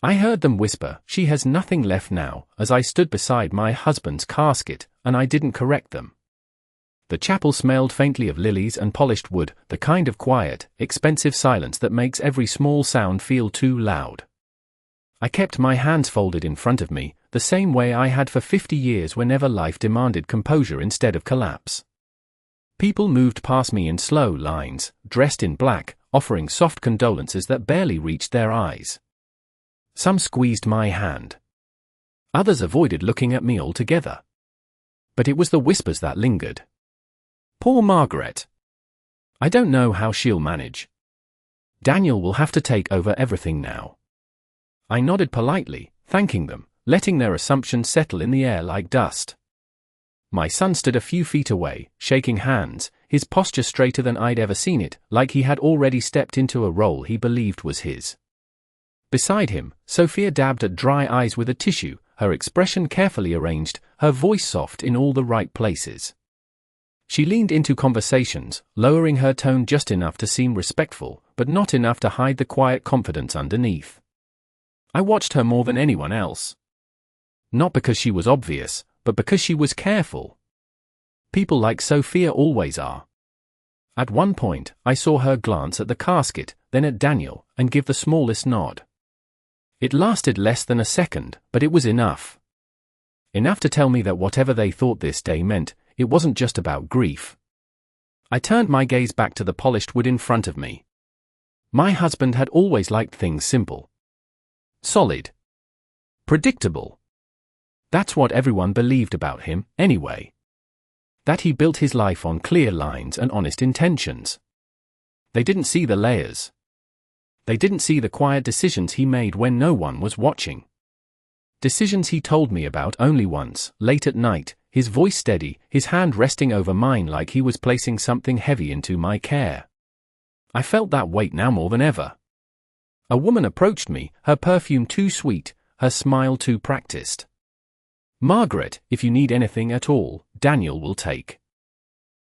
I heard them whisper, "She has nothing left now," as I stood beside my husband's casket, and I didn't correct them. The chapel smelled faintly of lilies and polished wood, the kind of quiet, expensive silence that makes every small sound feel too loud. I kept my hands folded in front of me, the same way I had for 50 years whenever life demanded composure instead of collapse. People moved past me in slow lines, dressed in black, offering soft condolences that barely reached their eyes. Some squeezed my hand. Others avoided looking at me altogether. But it was the whispers that lingered. "Poor Margaret. I don't know how she'll manage. Daniel will have to take over everything now." I nodded politely, thanking them, letting their assumptions settle in the air like dust. My son stood a few feet away, shaking hands, his posture straighter than I'd ever seen it, like he had already stepped into a role he believed was his. Beside him, Sophia dabbed at dry eyes with a tissue, her expression carefully arranged, her voice soft in all the right places. She leaned into conversations, lowering her tone just enough to seem respectful, but not enough to hide the quiet confidence underneath. I watched her more than anyone else. Not because she was obvious, but because she was careful. People like Sophia always are. At one point, I saw her glance at the casket, then at Daniel, and give the smallest nod. It lasted less than a second, but it was enough. Enough to tell me that whatever they thought this day meant, it wasn't just about grief. I turned my gaze back to the polished wood in front of me. My husband had always liked things simple. Solid. Predictable. That's what everyone believed about him, anyway. That he built his life on clear lines and honest intentions. They didn't see the layers. They didn't see the quiet decisions he made when no one was watching. Decisions he told me about only once, late at night, his voice steady, his hand resting over mine like he was placing something heavy into my care. I felt that weight now more than ever. A woman approached me, her perfume too sweet, her smile too practiced. "Margaret, if you need anything at all, Daniel will take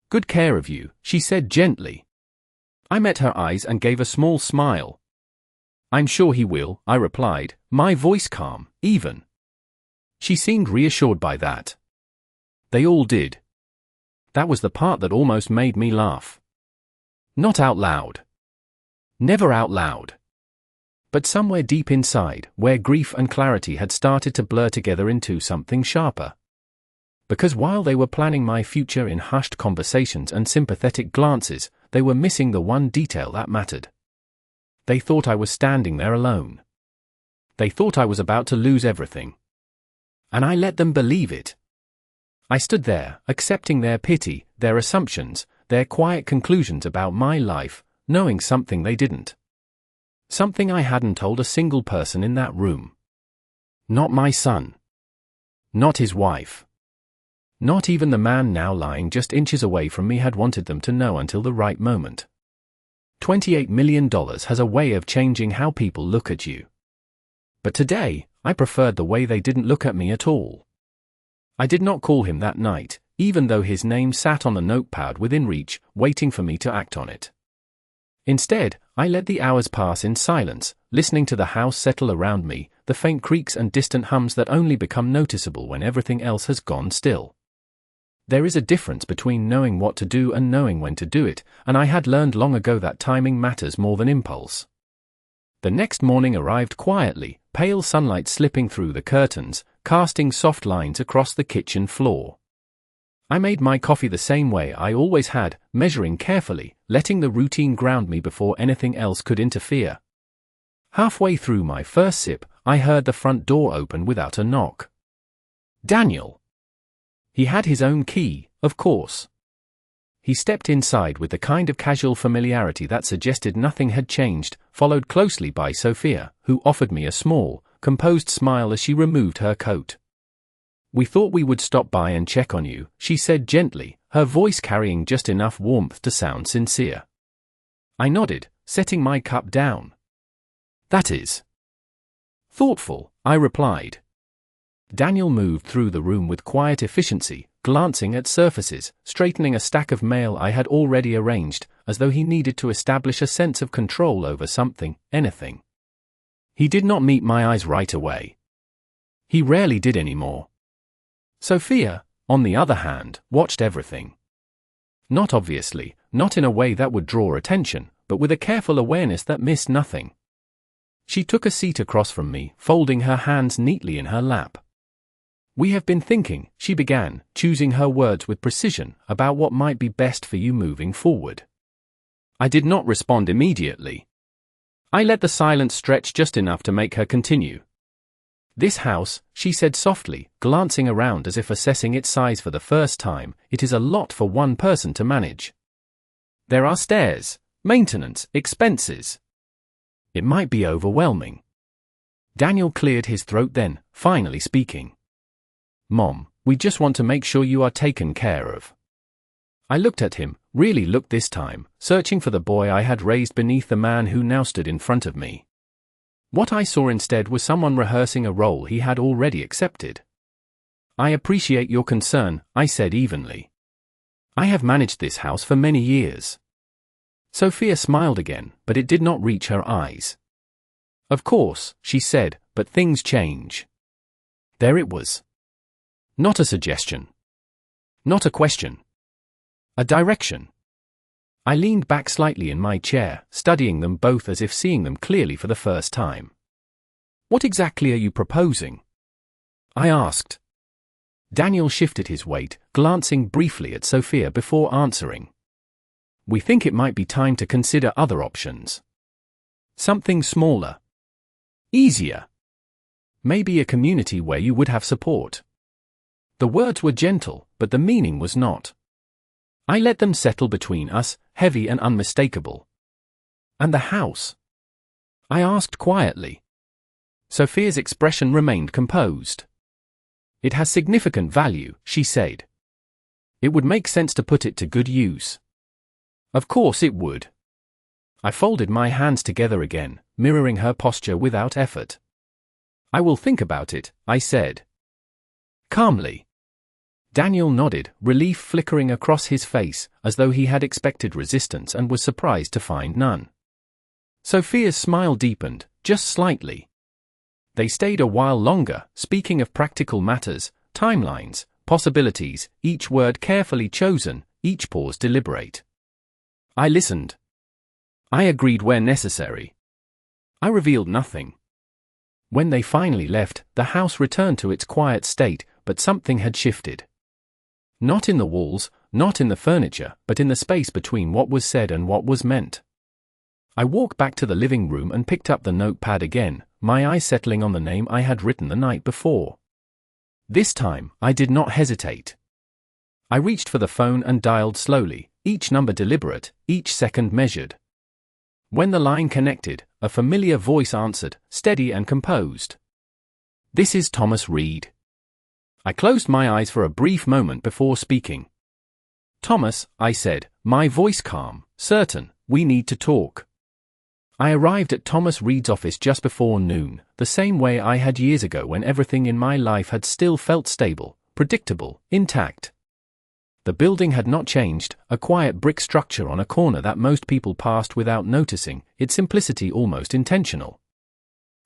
good care of you," she said gently. I met her eyes and gave a small smile. "I'm sure he will," I replied, my voice calm, even. She seemed reassured by that. They all did. That was the part that almost made me laugh. Not out loud. Never out loud. But somewhere deep inside, where grief and clarity had started to blur together into something sharper. Because while they were planning my future in hushed conversations and sympathetic glances, they were missing the one detail that mattered. They thought I was standing there alone. They thought I was about to lose everything. And I let them believe it. I stood there, accepting their pity, their assumptions, their quiet conclusions about my life, knowing something they didn't. Something I hadn't told a single person in that room. Not my son. Not his wife. Not even the man now lying just inches away from me had wanted them to know until the right moment. $28 million has a way of changing how people look at you. But today, I preferred the way they didn't look at me at all. I did not call him that night, even though his name sat on the notepad within reach, waiting for me to act on it. Instead, I let the hours pass in silence, listening to the house settle around me, the faint creaks and distant hums that only become noticeable when everything else has gone still. There is a difference between knowing what to do and knowing when to do it, and I had learned long ago that timing matters more than impulse. The next morning arrived quietly, pale sunlight slipping through the curtains, casting soft lines across the kitchen floor. I made my coffee the same way I always had, measuring carefully, letting the routine ground me before anything else could interfere. Halfway through my first sip, I heard the front door open without a knock. Daniel. He had his own key, of course. He stepped inside with the kind of casual familiarity that suggested nothing had changed, followed closely by Sophia, who offered me a small, composed smile as she removed her coat. "We thought we would stop by and check on you," she said gently, her voice carrying just enough warmth to sound sincere. I nodded, setting my cup down. "That is thoughtful," I replied. Daniel moved through the room with quiet efficiency, glancing at surfaces, straightening a stack of mail I had already arranged, as though he needed to establish a sense of control over something, anything. He did not meet my eyes right away. He rarely did anymore. Sophia, on the other hand, watched everything. Not obviously, not in a way that would draw attention, but with a careful awareness that missed nothing. She took a seat across from me, folding her hands neatly in her lap. "We have been thinking," she began, choosing her words with precision, "about what might be best for you moving forward." I did not respond immediately. I let the silence stretch just enough to make her continue. "This house," she said softly, glancing around as if assessing its size for the first time, "it is a lot for one person to manage. There are stairs, maintenance, expenses. It might be overwhelming." Daniel cleared his throat then, finally speaking. "Mom, we just want to make sure you are taken care of." I looked at him, really looked this time, searching for the boy I had raised beneath the man who now stood in front of me. What I saw instead was someone rehearsing a role he had already accepted. "I appreciate your concern," I said evenly. "I have managed this house for many years." Sophia smiled again, but it did not reach her eyes. "Of course," she said, "but things change." There it was. Not a suggestion. Not a question. A direction. I leaned back slightly in my chair, studying them both as if seeing them clearly for the first time. "What exactly are you proposing?" I asked. Daniel shifted his weight, glancing briefly at Sophia before answering. "We think it might be time to consider other options. Something smaller. Easier. Maybe a community where you would have support." The words were gentle, but the meaning was not. I let them settle between us, heavy and unmistakable. "And the house?" I asked quietly. Sophia's expression remained composed. "It has significant value," she said. "It would make sense to put it to good use." Of course it would. I folded my hands together again, mirroring her posture without effort. "I will think about it," I said. Calmly. Daniel nodded, relief flickering across his face, as though he had expected resistance and was surprised to find none. Sophia's smile deepened, just slightly. They stayed a while longer, speaking of practical matters, timelines, possibilities, each word carefully chosen, each pause deliberate. I listened. I agreed where necessary. I revealed nothing. When they finally left, the house returned to its quiet state, but something had shifted. Not in the walls, not in the furniture, but in the space between what was said and what was meant. I walked back to the living room and picked up the notepad again, my eyes settling on the name I had written the night before. This time, I did not hesitate. I reached for the phone and dialed slowly, each number deliberate, each second measured. When the line connected, a familiar voice answered, steady and composed. "This is Thomas Reed." I closed my eyes for a brief moment before speaking. "Thomas," I said, my voice calm, certain, "we need to talk." I arrived at Thomas Reed's office just before noon, the same way I had years ago when everything in my life had still felt stable, predictable, intact. The building had not changed, a quiet brick structure on a corner that most people passed without noticing, its simplicity almost intentional.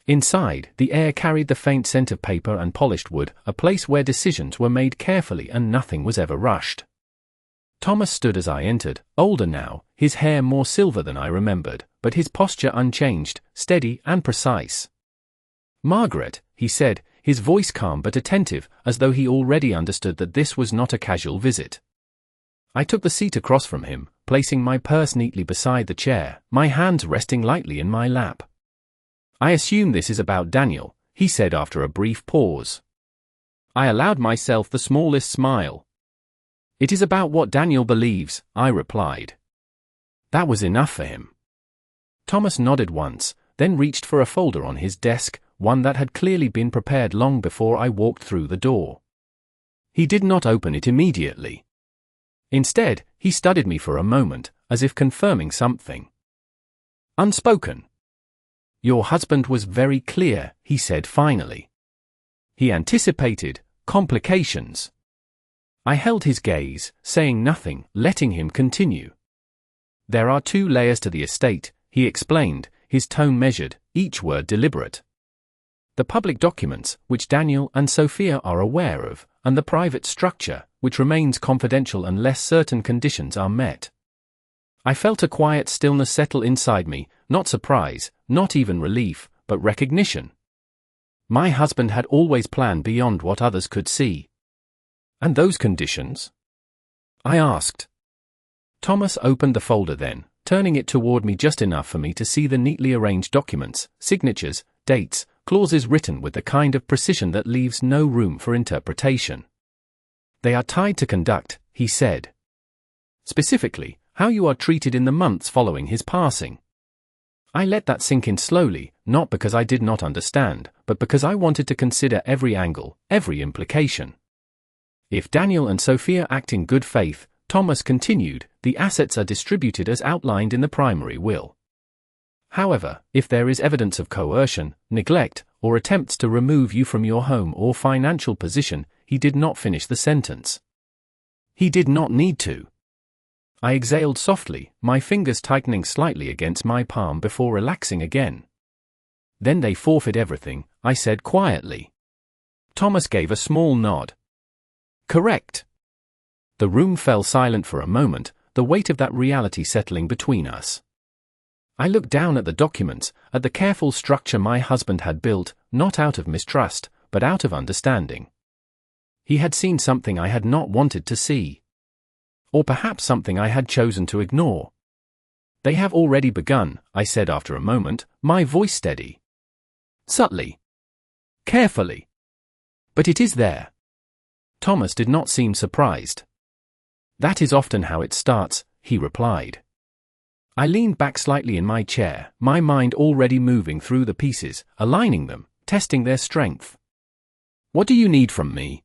Inside, the air carried the faint scent of paper and polished wood, a place where decisions were made carefully and nothing was ever rushed. Thomas stood as I entered, older now, his hair more silver than I remembered, but his posture unchanged, steady and precise. "Margaret," he said, his voice calm but attentive, as though he already understood that this was not a casual visit. I took the seat across from him, placing my purse neatly beside the chair, my hands resting lightly in my lap. "I assume this is about Daniel," he said after a brief pause. I allowed myself the smallest smile. "It is about what Daniel believes," I replied. That was enough for him. Thomas nodded once, then reached for a folder on his desk, one that had clearly been prepared long before I walked through the door. He did not open it immediately. Instead, he studied me for a moment, as if confirming something. Unspoken. "Your husband was very clear," he said finally. "He anticipated complications." I held his gaze, saying nothing, letting him continue. "There are 2 layers to the estate," he explained, his tone measured, each word deliberate. The public documents, which Daniel and Sophia are aware of, and the private structure, which remains confidential unless certain conditions are met. I felt a quiet stillness settle inside me, not surprise, not even relief, but recognition. My husband had always planned beyond what others could see. And those conditions? I asked. Thomas opened the folder then, turning it toward me just enough for me to see the neatly arranged documents, signatures, dates, clauses written with the kind of precision that leaves no room for interpretation. They are tied to conduct, he said. Specifically, how you are treated in the months following his passing. I let that sink in slowly, not because I did not understand, but because I wanted to consider every angle, every implication. If Daniel and Sophia act in good faith, Thomas continued, the assets are distributed as outlined in the primary will. However, if there is evidence of coercion, neglect, or attempts to remove you from your home or financial position, he did not finish the sentence. He did not need to. I exhaled softly, my fingers tightening slightly against my palm before relaxing again. Then they forfeit everything, I said quietly. Thomas gave a small nod. Correct. The room fell silent for a moment, the weight of that reality settling between us. I looked down at the documents, at the careful structure my husband had built, not out of mistrust, but out of understanding. He had seen something I had not wanted to see. Or perhaps something I had chosen to ignore. They have already begun, I said after a moment, my voice steady. Subtly. Carefully. But it is there. Thomas did not seem surprised. That is often how it starts, he replied. I leaned back slightly in my chair, my mind already moving through the pieces, aligning them, testing their strength. What do you need from me?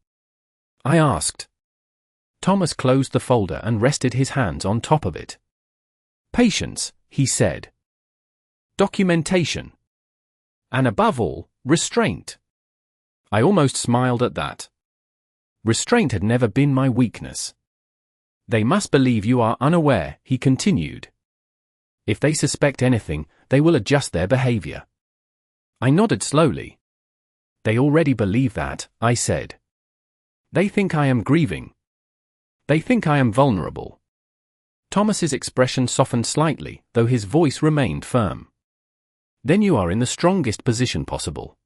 I asked. Thomas closed the folder and rested his hands on top of it. Patience, he said. Documentation. And above all, restraint. I almost smiled at that. Restraint had never been my weakness. They must believe you are unaware, he continued. If they suspect anything, they will adjust their behavior. I nodded slowly. They already believe that, I said. They think I am grieving. They think I am vulnerable. Thomas's expression softened slightly, though his voice remained firm. Then you are in the strongest position possible.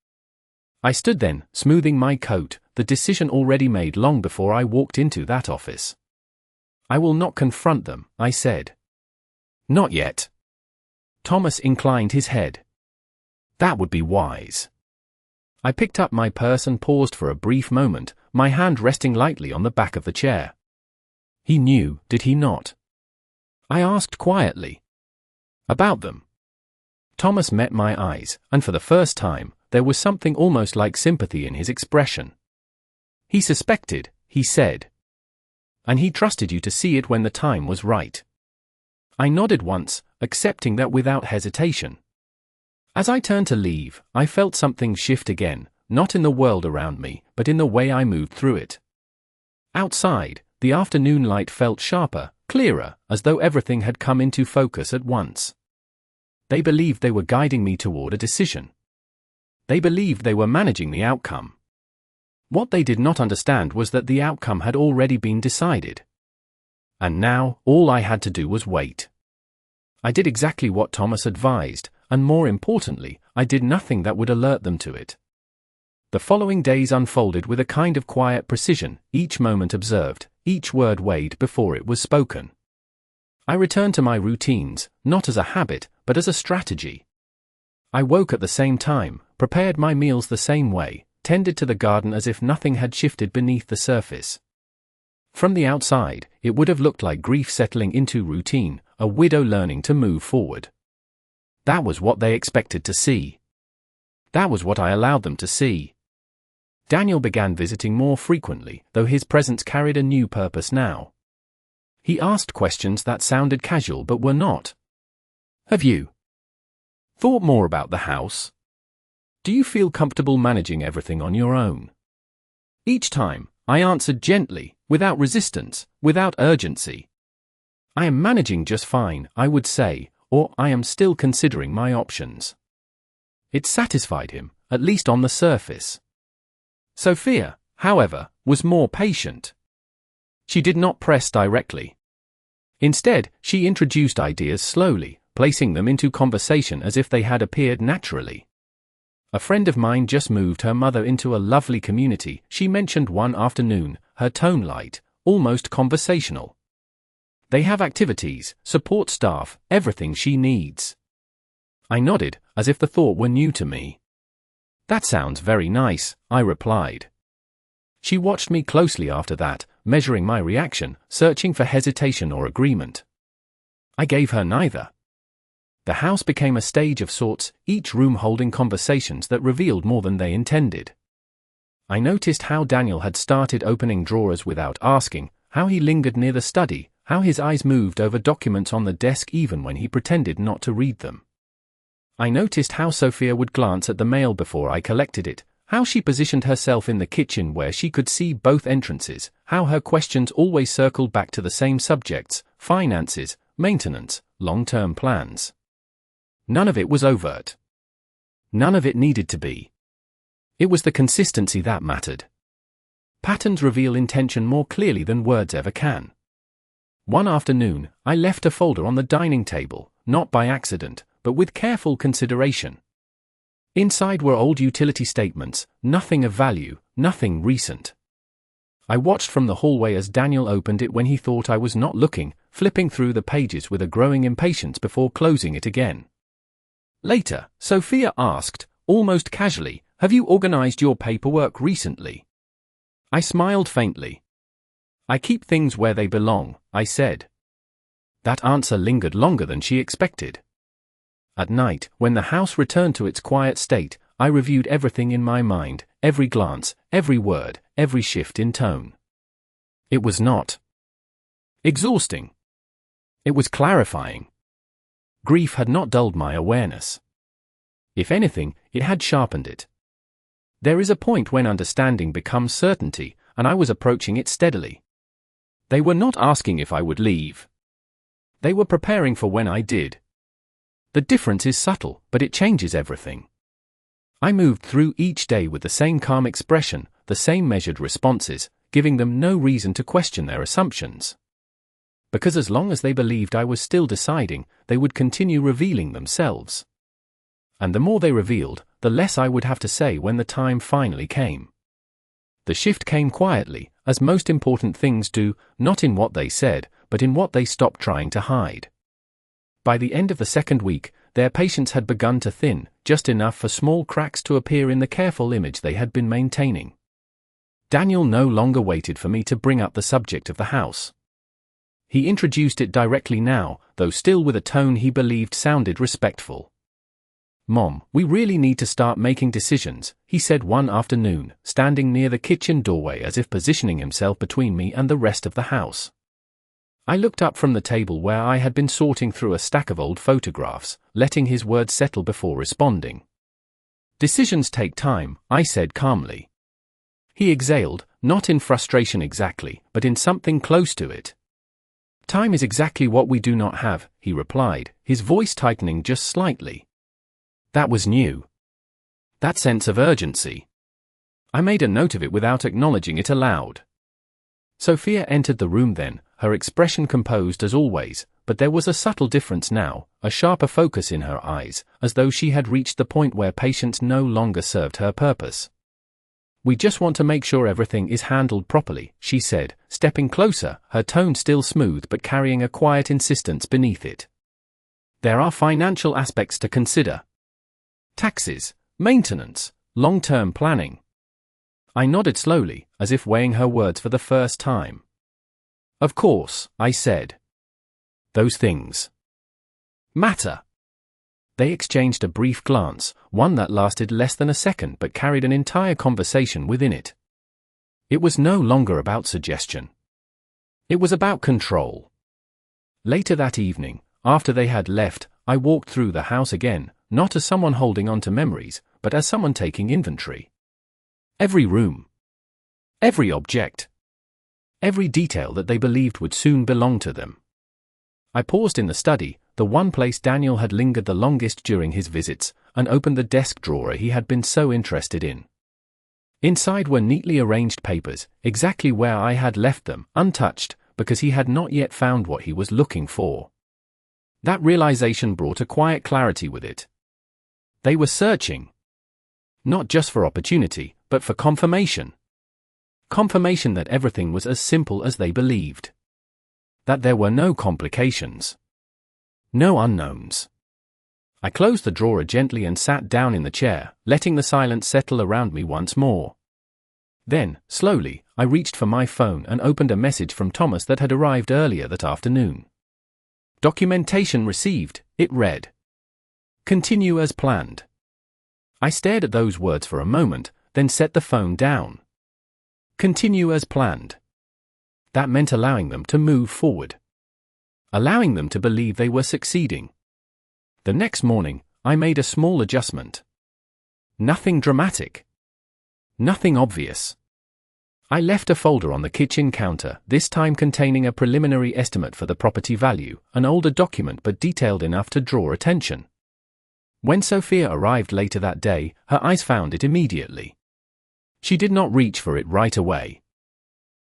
I stood then, smoothing my coat, the decision already made long before I walked into that office. I will not confront them, I said. Not yet. Thomas inclined his head. That would be wise. I picked up my purse and paused for a brief moment, my hand resting lightly on the back of the chair. He knew, did he not? I asked quietly. About them. Thomas met my eyes, and for the first time, there was something almost like sympathy in his expression. He suspected, he said. And he trusted you to see it when the time was right. I nodded once, accepting that without hesitation. As I turned to leave, I felt something shift again, not in the world around me, but in the way I moved through it. Outside, the afternoon light felt sharper, clearer, as though everything had come into focus at once. They believed they were guiding me toward a decision. They believed they were managing the outcome. What they did not understand was that the outcome had already been decided. And now, all I had to do was wait. I did exactly what Thomas advised, and more importantly, I did nothing that would alert them to it. The following days unfolded with a kind of quiet precision, each moment observed, each word weighed before it was spoken. I returned to my routines, not as a habit, but as a strategy. I woke at the same time, prepared my meals the same way, tended to the garden as if nothing had shifted beneath the surface. From the outside, it would have looked like grief settling into routine, a widow learning to move forward. That was what they expected to see. That was what I allowed them to see. Daniel began visiting more frequently, though his presence carried a new purpose now. He asked questions that sounded casual but were not. Have you thought more about the house? Do you feel comfortable managing everything on your own? Each time, I answered gently, without resistance, without urgency. I am managing just fine, I would say, or I am still considering my options. It satisfied him, at least on the surface. Sophia, however, was more patient. She did not press directly. Instead, she introduced ideas slowly, placing them into conversation as if they had appeared naturally. A friend of mine just moved her mother into a lovely community, she mentioned one afternoon, her tone light, almost conversational. They have activities, support staff, everything she needs. I nodded, as if the thought were new to me. That sounds very nice, I replied. She watched me closely after that, measuring my reaction, searching for hesitation or agreement. I gave her neither. The house became a stage of sorts, each room holding conversations that revealed more than they intended. I noticed how Daniel had started opening drawers without asking, how he lingered near the study, how his eyes moved over documents on the desk even when he pretended not to read them. I noticed how Sophia would glance at the mail before I collected it, how she positioned herself in the kitchen where she could see both entrances, how her questions always circled back to the same subjects: finances, maintenance, long-term plans. None of it was overt. None of it needed to be. It was the consistency that mattered. Patterns reveal intention more clearly than words ever can. One afternoon, I left a folder on the dining table, not by accident, but with careful consideration. Inside were old utility statements, nothing of value, nothing recent. I watched from the hallway as Daniel opened it when he thought I was not looking, flipping through the pages with a growing impatience before closing it again. Later, Sophia asked, almost casually, "Have you organized your paperwork recently?" I smiled faintly. "I keep things where they belong," I said. That answer lingered longer than she expected. At night, when the house returned to its quiet state, I reviewed everything in my mind, every glance, every word, every shift in tone. It was not exhausting. It was clarifying. Grief had not dulled my awareness. If anything, it had sharpened it. There is a point when understanding becomes certainty, and I was approaching it steadily. They were not asking if I would leave. They were preparing for when I did. The difference is subtle, but it changes everything. I moved through each day with the same calm expression, the same measured responses, giving them no reason to question their assumptions. Because as long as they believed I was still deciding, they would continue revealing themselves. And the more they revealed, the less I would have to say when the time finally came. The shift came quietly, as most important things do, not in what they said, but in what they stopped trying to hide. By the end of the second week, their patience had begun to thin, just enough for small cracks to appear in the careful image they had been maintaining. Daniel no longer waited for me to bring up the subject of the house. He introduced it directly now, though still with a tone he believed sounded respectful. "Mom, we really need to start making decisions," he said one afternoon, standing near the kitchen doorway as if positioning himself between me and the rest of the house. I looked up from the table where I had been sorting through a stack of old photographs, letting his words settle before responding. "Decisions take time," I said calmly. He exhaled, not in frustration exactly, but in something close to it. "Time is exactly what we do not have," he replied, his voice tightening just slightly. That was new. That sense of urgency. I made a note of it without acknowledging it aloud. Sophia entered the room then, her expression composed as always, but there was a subtle difference now, a sharper focus in her eyes, as though she had reached the point where patience no longer served her purpose. "We just want to make sure everything is handled properly," she said, stepping closer, her tone still smooth but carrying a quiet insistence beneath it. "There are financial aspects to consider. Taxes, maintenance, long-term planning." I nodded slowly, as if weighing her words for the first time. "Of course," I said. "Those things matter." They exchanged a brief glance, one that lasted less than a second but carried an entire conversation within it. It was no longer about suggestion. It was about control. Later that evening, after they had left, I walked through the house again, not as someone holding on to memories, but as someone taking inventory. Every room. Every object. Every detail that they believed would soon belong to them. I paused in the study, the one place Daniel had lingered the longest during his visits, and opened the desk drawer he had been so interested in. Inside were neatly arranged papers, exactly where I had left them, untouched, because he had not yet found what he was looking for. That realization brought a quiet clarity with it. They were searching. Not just for opportunity, but for confirmation. Confirmation that everything was as simple as they believed. That there were no complications. No unknowns. I closed the drawer gently and sat down in the chair, letting the silence settle around me once more. Then, slowly, I reached for my phone and opened a message from Thomas that had arrived earlier that afternoon. Documentation received, it read. Continue as planned. I stared at those words for a moment, then set the phone down. Continue as planned. That meant allowing them to move forward. Allowing them to believe they were succeeding. The next morning, I made a small adjustment. Nothing dramatic. Nothing obvious. I left a folder on the kitchen counter, this time containing a preliminary estimate for the property value, an older document but detailed enough to draw attention. When Sophia arrived later that day, her eyes found it immediately. She did not reach for it right away.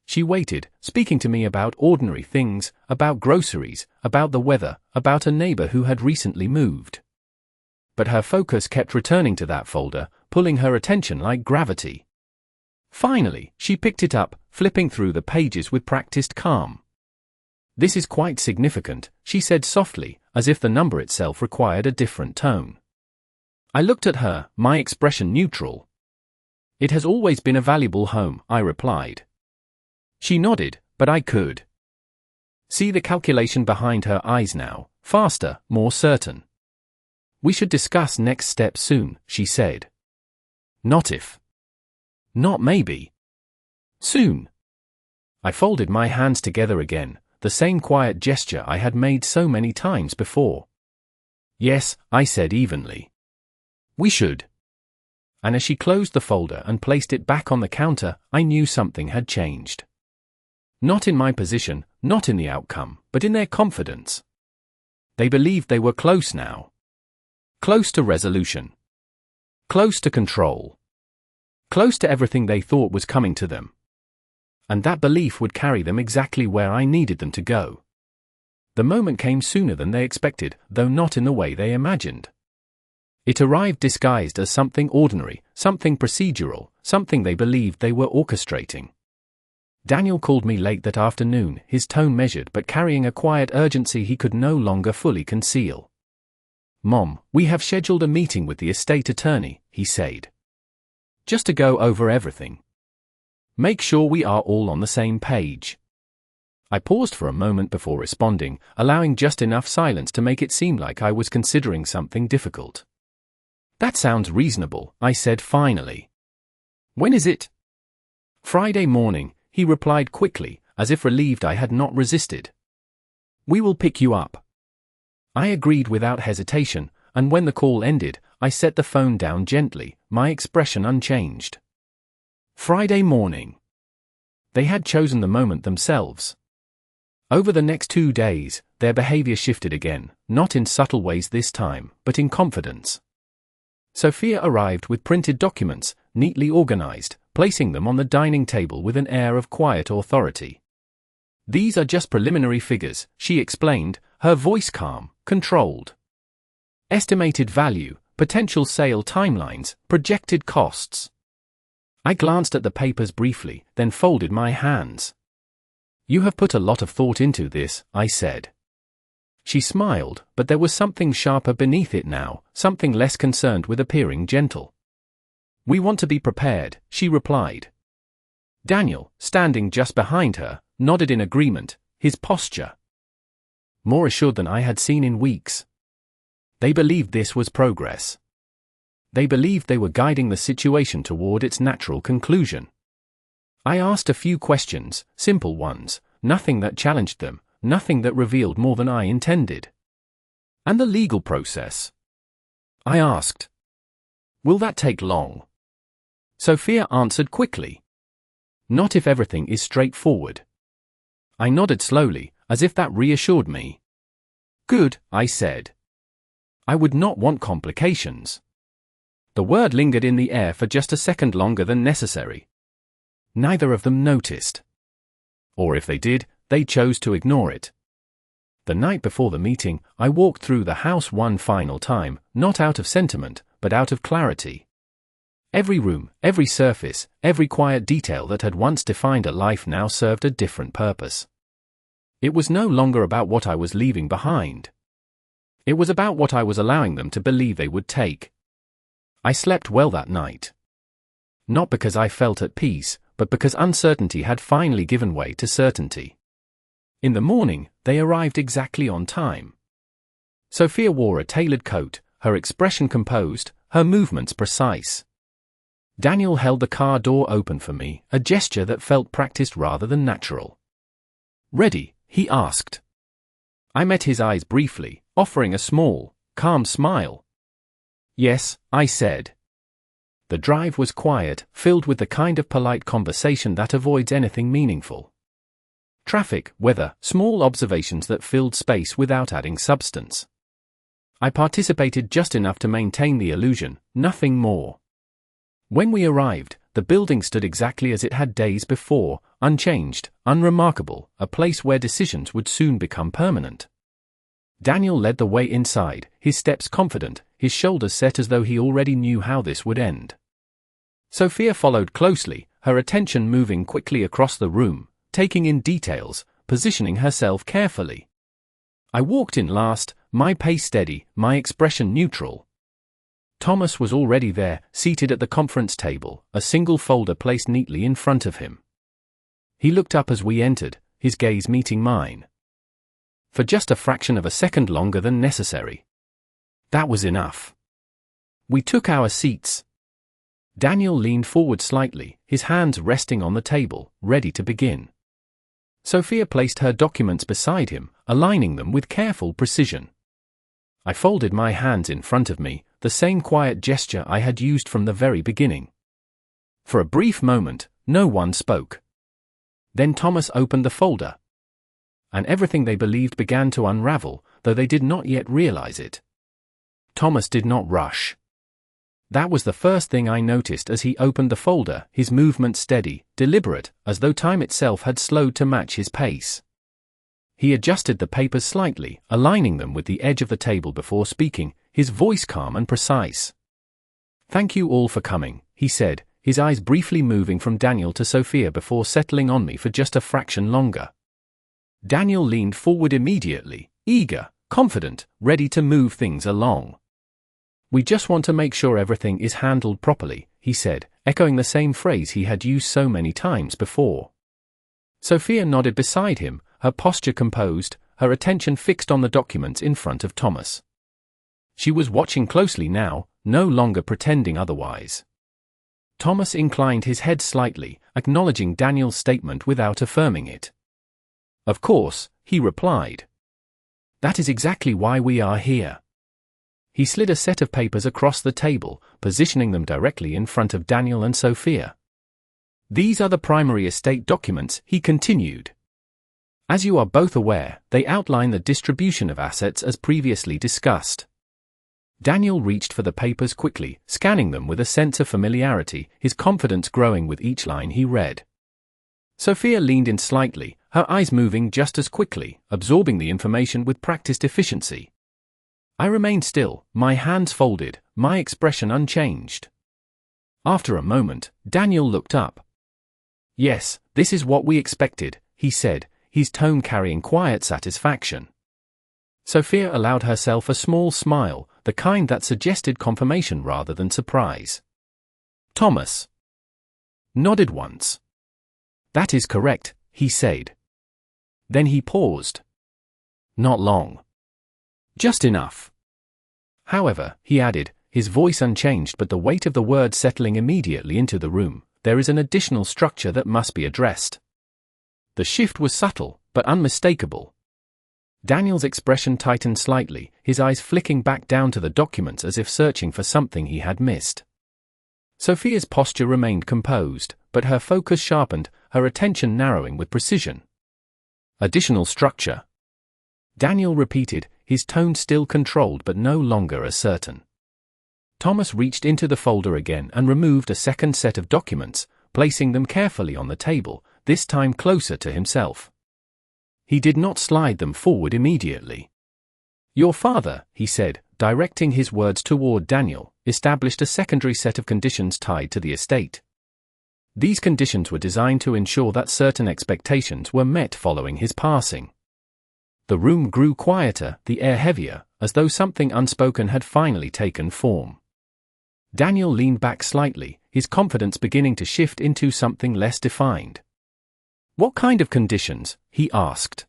She waited, speaking to me about ordinary things, about groceries, about the weather, about a neighbor who had recently moved. But her focus kept returning to that folder, pulling her attention like gravity. Finally, she picked it up, flipping through the pages with practiced calm. This is quite significant, she said softly, as if the number itself required a different tone. I looked at her, my expression neutral. It has always been a valuable home, I replied. She nodded, but I could see the calculation behind her eyes now, faster, more certain. We should discuss next steps soon, she said. Not if. Not maybe. Soon. I folded my hands together again, the same quiet gesture I had made so many times before. Yes, I said evenly. We should. And as she closed the folder and placed it back on the counter, I knew something had changed. Not in my position, not in the outcome, but in their confidence. They believed they were close now. Close to resolution. Close to control. Close to everything they thought was coming to them. And that belief would carry them exactly where I needed them to go. The moment came sooner than they expected, though not in the way they imagined. It arrived disguised as something ordinary, something procedural, something they believed they were orchestrating. Daniel called me late that afternoon, his tone measured but carrying a quiet urgency he could no longer fully conceal. Mom, we have scheduled a meeting with the estate attorney, he said. Just to go over everything. Make sure we are all on the same page. I paused for a moment before responding, allowing just enough silence to make it seem like I was considering something difficult. That sounds reasonable, I said finally. When is it? Friday morning, he replied quickly, as if relieved I had not resisted. We will pick you up. I agreed without hesitation, and when the call ended, I set the phone down gently, my expression unchanged. Friday morning. They had chosen the moment themselves. Over the next 2 days, their behavior shifted again, not in subtle ways this time, but in confidence. Sophia arrived with printed documents, neatly organized, placing them on the dining table with an air of quiet authority. These are just preliminary figures, she explained, her voice calm, controlled. Estimated value, potential sale timelines, projected costs. I glanced at the papers briefly, then folded my hands. You have put a lot of thought into this, I said. She smiled, but there was something sharper beneath it now, something less concerned with appearing gentle. We want to be prepared, she replied. Daniel, standing just behind her, nodded in agreement, his posture more assured than I had seen in weeks. They believed this was progress. They believed they were guiding the situation toward its natural conclusion. I asked a few questions, simple ones, nothing that challenged them, nothing that revealed more than I intended. And the legal process? I asked. Will that take long? Sophia answered quickly. Not if everything is straightforward. I nodded slowly, as if that reassured me. Good, I said. I would not want complications. The word lingered in the air for just a second longer than necessary. Neither of them noticed. Or if they did, they chose to ignore it. The night before the meeting, I walked through the house one final time, not out of sentiment, but out of clarity. Every room, every surface, every quiet detail that had once defined a life now served a different purpose. It was no longer about what I was leaving behind. It was about what I was allowing them to believe they would take. I slept well that night. Not because I felt at peace, but because uncertainty had finally given way to certainty. In the morning, they arrived exactly on time. Sophia wore a tailored coat, her expression composed, her movements precise. Daniel held the car door open for me, a gesture that felt practiced rather than natural. "Ready?" he asked. I met his eyes briefly, offering a small, calm smile. "Yes," I said. The drive was quiet, filled with the kind of polite conversation that avoids anything meaningful. Traffic, weather, small observations that filled space without adding substance. I participated just enough to maintain the illusion, nothing more. When we arrived, the building stood exactly as it had days before, unchanged, unremarkable, a place where decisions would soon become permanent. Daniel led the way inside, his steps confident, his shoulders set as though he already knew how this would end. Sophia followed closely, her attention moving quickly across the room, taking in details, positioning herself carefully. I walked in last, my pace steady, my expression neutral. Thomas was already there, seated at the conference table, a single folder placed neatly in front of him. He looked up as we entered, his gaze meeting mine. For just a fraction of a second longer than necessary. That was enough. We took our seats. Daniel leaned forward slightly, his hands resting on the table, ready to begin. Sophia placed her documents beside him, aligning them with careful precision. I folded my hands in front of me, the same quiet gesture I had used from the very beginning. For a brief moment, no one spoke. Then Thomas opened the folder. And everything they believed began to unravel, though they did not yet realize it. Thomas did not rush. That was the first thing I noticed as he opened the folder, his movement steady, deliberate, as though time itself had slowed to match his pace. He adjusted the papers slightly, aligning them with the edge of the table before speaking, his voice calm and precise. "Thank you all for coming," he said, his eyes briefly moving from Daniel to Sophia before settling on me for just a fraction longer. Daniel leaned forward immediately, eager, confident, ready to move things along. "We just want to make sure everything is handled properly," he said, echoing the same phrase he had used so many times before. Sophia nodded beside him, her posture composed, her attention fixed on the documents in front of Thomas. She was watching closely now, no longer pretending otherwise. Thomas inclined his head slightly, acknowledging Daniel's statement without affirming it. "Of course," he replied. "That is exactly why we are here." He slid a set of papers across the table, positioning them directly in front of Daniel and Sophia. "These are the primary estate documents," he continued. "As you are both aware, they outline the distribution of assets as previously discussed." Daniel reached for the papers quickly, scanning them with a sense of familiarity, his confidence growing with each line he read. Sophia leaned in slightly, her eyes moving just as quickly, absorbing the information with practiced efficiency. I remained still, my hands folded, my expression unchanged. After a moment, Daniel looked up. "Yes, this is what we expected," he said, his tone carrying quiet satisfaction. Sophia allowed herself a small smile, the kind that suggested confirmation rather than surprise. Thomas nodded once. "That is correct," he said. Then he paused. "Not long. Just enough." "However," he added, his voice unchanged but the weight of the words settling immediately into the room, "there is an additional structure that must be addressed." The shift was subtle, but unmistakable. Daniel's expression tightened slightly, his eyes flicking back down to the documents as if searching for something he had missed. Sophia's posture remained composed, but her focus sharpened, her attention narrowing with precision. "Additional structure," Daniel repeated, his tone still controlled but no longer as certain. Thomas reached into the folder again and removed a second set of documents, placing them carefully on the table, this time closer to himself. He did not slide them forward immediately. "Your father," he said, directing his words toward Daniel, "established a secondary set of conditions tied to the estate. These conditions were designed to ensure that certain expectations were met following his passing." The room grew quieter, the air heavier, as though something unspoken had finally taken form. Daniel leaned back slightly, his confidence beginning to shift into something less defined. "What kind of conditions?" he asked.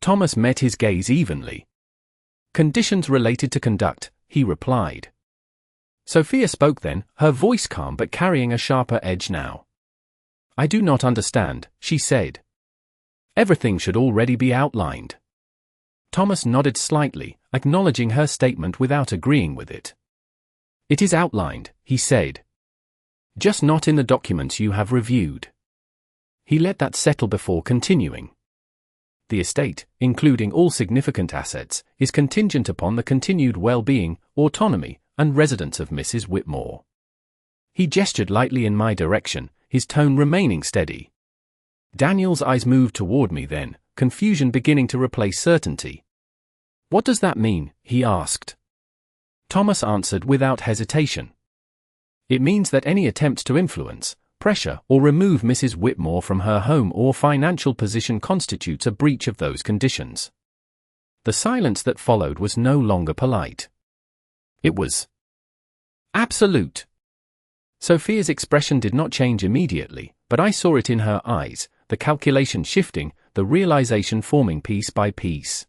Thomas met his gaze evenly. "Conditions related to conduct," he replied. Sophia spoke then, her voice calm but carrying a sharper edge now. "I do not understand," she said. "Everything should already be outlined." Thomas nodded slightly, acknowledging her statement without agreeing with it. "It is outlined," he said. "Just not in the documents you have reviewed." He let that settle before continuing. "The estate, including all significant assets, is contingent upon the continued well-being, autonomy, and residence of Mrs. Whitmore." He gestured lightly in my direction, his tone remaining steady. Daniel's eyes moved toward me then, confusion beginning to replace certainty. "What does that mean?" he asked. Thomas answered without hesitation. "It means that any attempt to influence, pressure, or remove Mrs. Whitmore from her home or financial position constitutes a breach of those conditions." The silence that followed was no longer polite. It was absolute. Sophia's expression did not change immediately, but I saw it in her eyes, the calculation shifting, the realization forming piece by piece.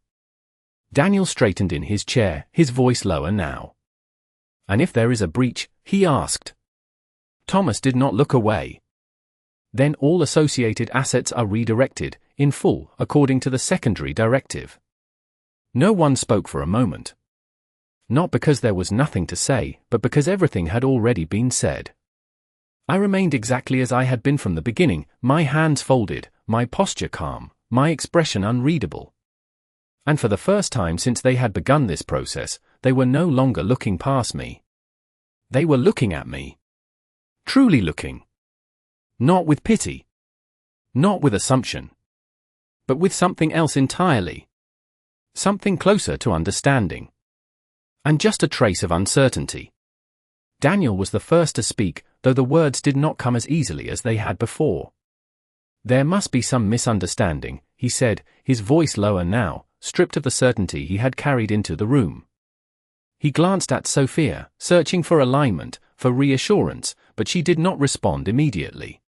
Daniel straightened in his chair, his voice lower now. "And if there is a breach?" he asked. Thomas did not look away. "Then all associated assets are redirected, in full, according to the secondary directive." No one spoke for a moment. Not because there was nothing to say, but because everything had already been said. I remained exactly as I had been from the beginning, my hands folded, my posture calm, my expression unreadable. And for the first time since they had begun this process, they were no longer looking past me. They were looking at me. Truly looking. Not with pity. Not with assumption. But with something else entirely. Something closer to understanding. And just a trace of uncertainty. Daniel was the first to speak, though the words did not come as easily as they had before. "There must be some misunderstanding," he said, his voice lower now, stripped of the certainty he had carried into the room. He glanced at Sophia, searching for alignment, for reassurance, but she did not respond immediately.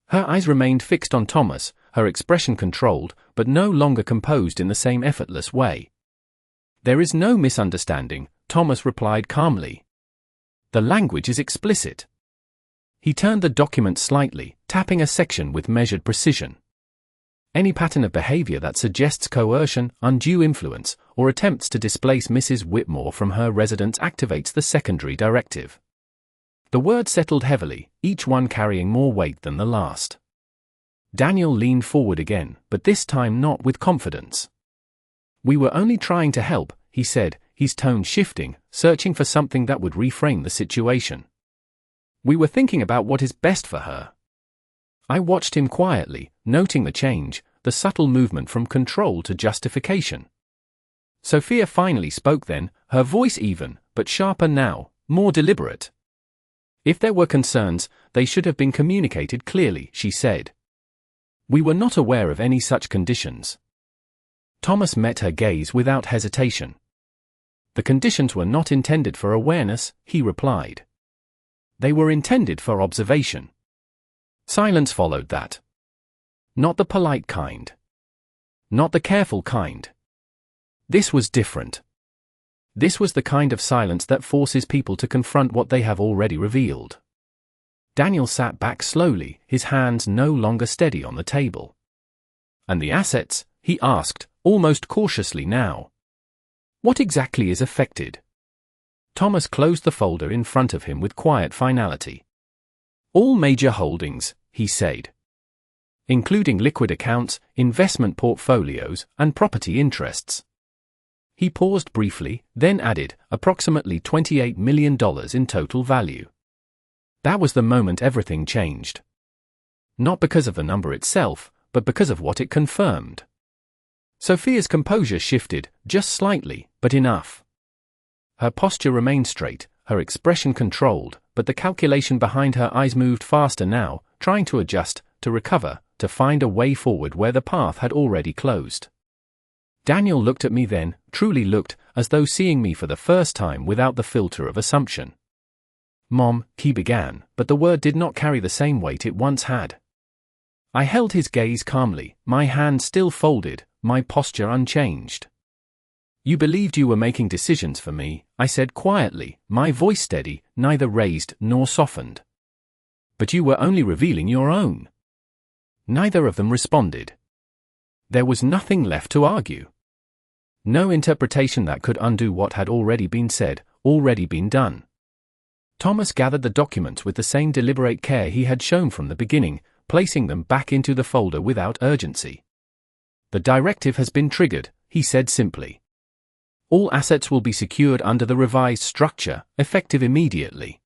Her eyes remained fixed on Thomas, her expression controlled, but no longer composed in the same effortless way. "There is no misunderstanding," Thomas replied calmly. "The language is explicit." He turned the document slightly, tapping a section with measured precision. "Any pattern of behavior that suggests coercion, undue influence, or attempts to displace Mrs. Whitmore from her residence activates the secondary directive." The words settled heavily, each one carrying more weight than the last. Daniel leaned forward again, but this time not with confidence. "We were only trying to help," he said, his tone shifting, searching for something that would reframe the situation. "We were thinking about what is best for her." I watched him quietly, noting the change, the subtle movement from control to justification. Sophia finally spoke then, her voice even, but sharper now, more deliberate. "If there were concerns, they should have been communicated clearly," she said. "We were not aware of any such conditions." Thomas met her gaze without hesitation. "The conditions were not intended for awareness," he replied. "They were intended for observation." Silence followed that. Not the polite kind. Not the careful kind. This was different. This was the kind of silence that forces people to confront what they have already revealed. Daniel sat back slowly, his hands no longer steady on the table. "And the assets?" he asked, almost cautiously now. "What exactly is affected?" Thomas closed the folder in front of him with quiet finality. "All major holdings," he said. "Including liquid accounts, investment portfolios, and property interests." He paused briefly, then added, approximately $28 million in total value. That was the moment everything changed. Not because of the number itself, but because of what it confirmed. Sophia's composure shifted, just slightly, but enough. Her posture remained straight, her expression controlled, but the calculation behind her eyes moved faster now, trying to adjust, to recover, to find a way forward where the path had already closed. Daniel looked at me then, truly looked, as though seeing me for the first time without the filter of assumption. "Mom," he began, but the word did not carry the same weight it once had. I held his gaze calmly, my hand still folded, my posture unchanged. "You believed you were making decisions for me," I said quietly, my voice steady, neither raised nor softened. "But you were only revealing your own." Neither of them responded. There was nothing left to argue. No interpretation that could undo what had already been said, already been done. Thomas gathered the documents with the same deliberate care he had shown from the beginning, placing them back into the folder without urgency. "The directive has been triggered," he said simply. "All assets will be secured under the revised structure, effective immediately."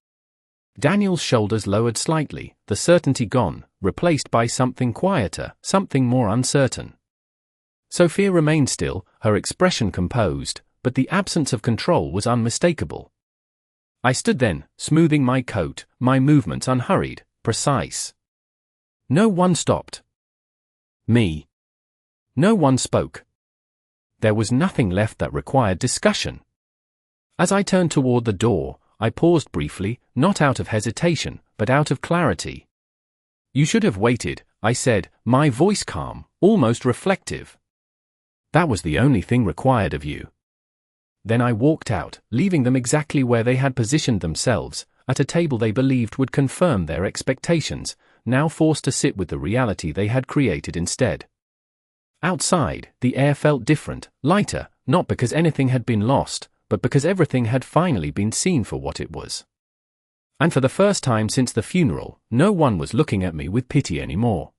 Daniel's shoulders lowered slightly, the certainty gone, replaced by something quieter, something more uncertain. Sophia remained still, her expression composed, but the absence of control was unmistakable. I stood then, smoothing my coat, my movements unhurried, precise. No one stopped. Me. No one spoke. There was nothing left that required discussion. As I turned toward the door, I paused briefly, not out of hesitation, but out of clarity. "You should have waited," I said, my voice calm, almost reflective. "That was the only thing required of you." Then I walked out, leaving them exactly where they had positioned themselves, at a table they believed would confirm their expectations, now forced to sit with the reality they had created instead. Outside, the air felt different, lighter, not because anything had been lost, but because everything had finally been seen for what it was. And for the first time since the funeral, no one was looking at me with pity anymore.